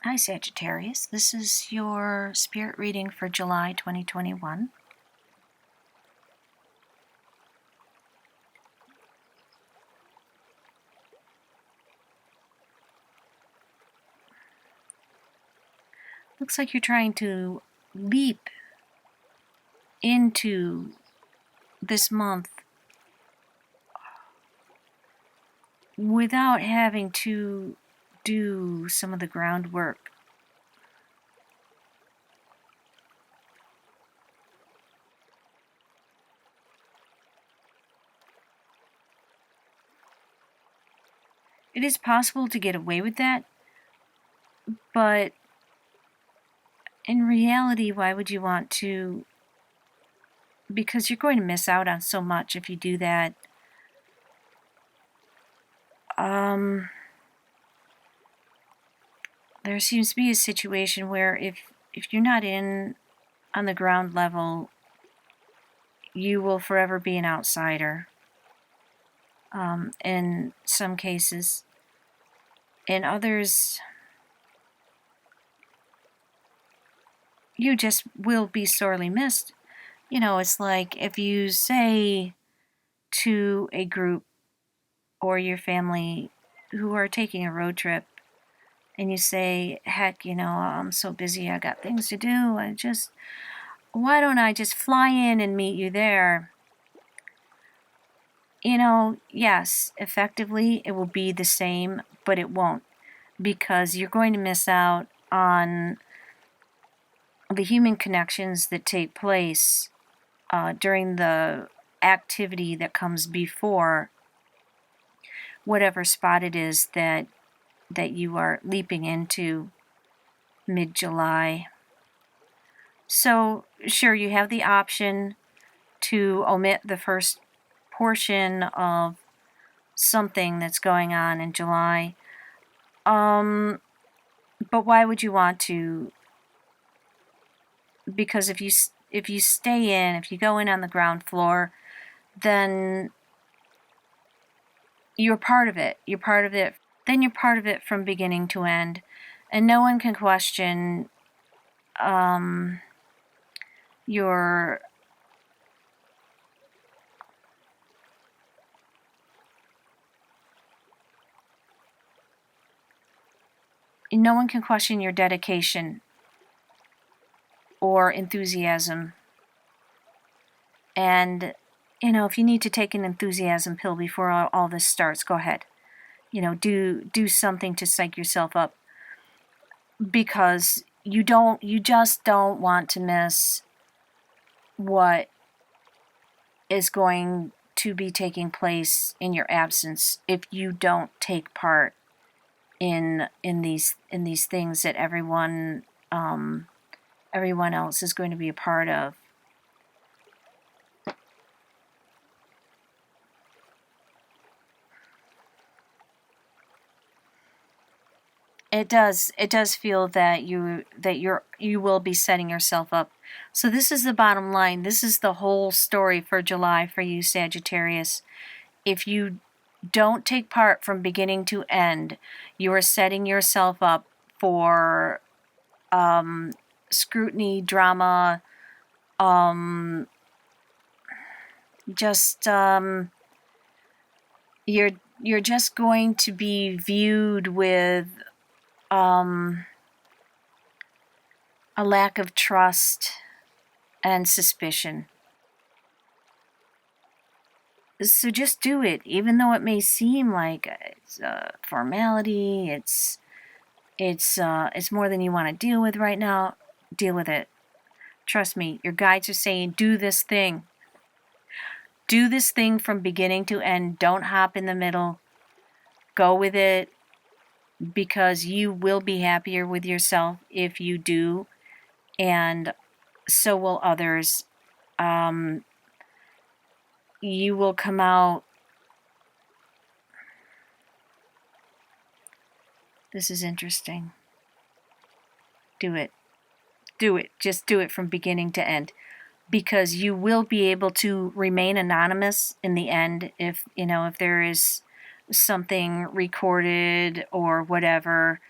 Hi Sagittarius, this is your spirit reading for July 2021. Looks like you're trying to leap into this month without having to do some of the groundwork. It is possible to get away with that, but in reality, why would you want to? Because you're going to miss out on so much if you do that. There seems to be a situation where if you're not in on the ground level, you will forever be an outsider. In some cases. In others, you just will be sorely missed. You know, it's like if you say to a group or your family who are taking a road trip, and you say, heck, I'm so busy, I got things to do, why don't I just fly in and meet you there? Yes, effectively it will be the same, but it won't, because you're going to miss out on the human connections that take place during the activity that comes before whatever spot it is that you are leaping into mid-July. So sure, you have the option to omit the first portion of something that's going on in July. But why would you want to? Because if you stay in, if you go in on the ground floor, then you're part of it. You're part of it. Then you're part of it from beginning to end, and no one can question your dedication or enthusiasm. And if you need to take an enthusiasm pill before all this starts, go ahead. Do something to psych yourself up, because you just don't want to miss what is going to be taking place in your absence if you don't take part in these things that everyone else is going to be a part of. It does feel that you will be setting yourself up. So this is the bottom line. This is the whole story for July for you, Sagittarius. If you don't take part from beginning to end, you are setting yourself up for scrutiny, drama, you're just going to be viewed with a lack of trust and suspicion. So just do it, even though it may seem like it's a formality. It's more than you want to deal with right now. Deal with it. Trust me, your guides are saying, do this thing. Do this thing from beginning to end. Don't hop in the middle. Go with it, because you will be happier with yourself if you do, and so will others. You will come out. This is interesting. Do it. Do it. Just do it from beginning to end, because you will be able to remain anonymous in the end if there is something recorded or whatever.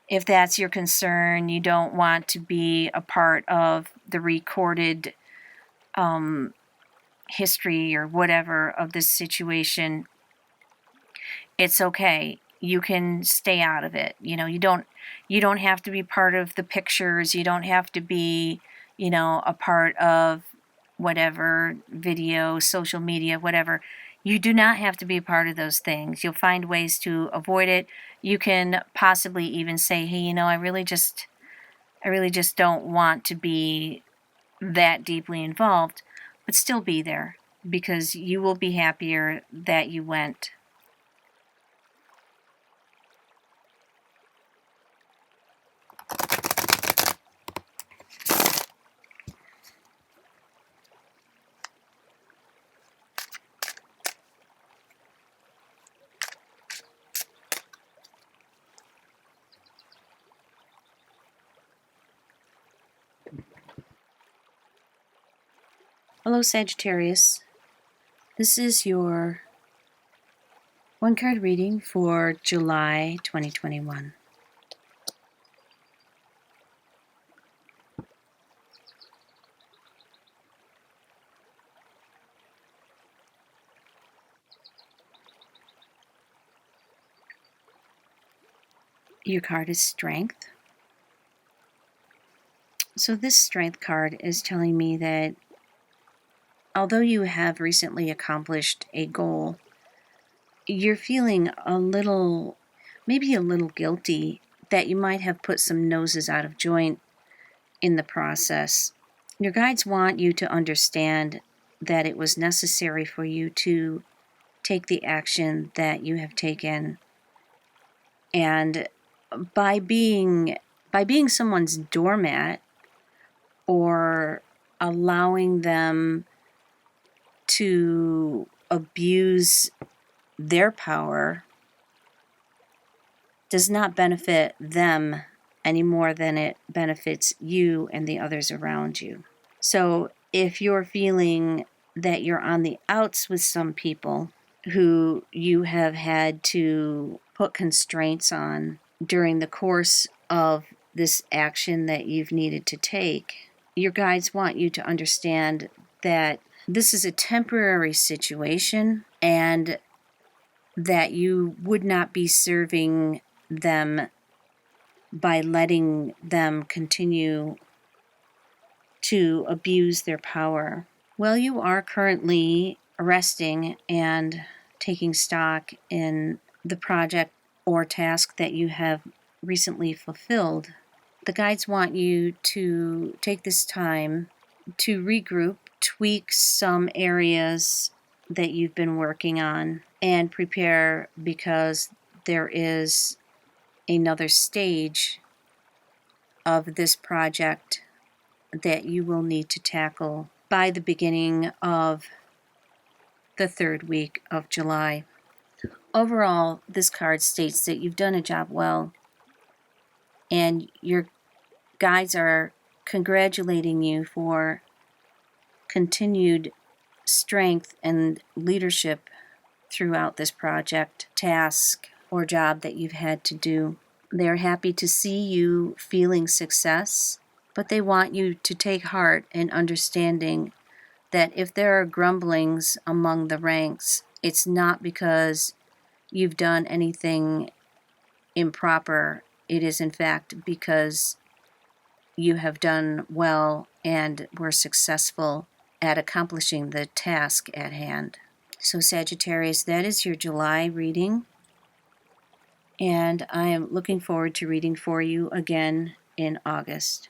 if that's your concern, you don't want to be a part of the recorded history or whatever of this situation, it's okay. You can stay out of it. You don't have to be part of the pictures. You don't have to be, a part of whatever video, social media, whatever. You do not have to be a part of those things. You'll find ways to avoid it. You can possibly even say, hey, I really just don't want to be that deeply involved, but still be there, because you will be happier that you went. Hello, Sagittarius. This is your one-card reading for July 2021. Your card is Strength. So this Strength card is telling me that although you have recently accomplished a goal, you're feeling maybe a little guilty that you might have put some noses out of joint in the process. Your guides want you to understand that it was necessary for you to take the action that you have taken, and by being someone's doormat or allowing them to abuse their power does not benefit them any more than it benefits you and the others around you. So if you're feeling that you're on the outs with some people who you have had to put constraints on during the course of this action that you've needed to take, your guides want you to understand that this is a temporary situation and that you would not be serving them by letting them continue to abuse their power. Well, you are currently resting and taking stock in the project or task that you have recently fulfilled. The guides want you to take this time to regroup, tweak some areas that you've been working on, and prepare, because there is another stage of this project that you will need to tackle by the beginning of the third week of July. Overall, this card states that you've done a job well, and your guides are congratulating you for continued strength and leadership throughout this project, task, or job that you've had to do. They're happy to see you feeling success, but they want you to take heart in understanding that if there are grumblings among the ranks, it's not because you've done anything improper. It is in fact because you have done well and were successful at accomplishing the task at hand. So Sagittarius, that is your July reading, and I am looking forward to reading for you again in August.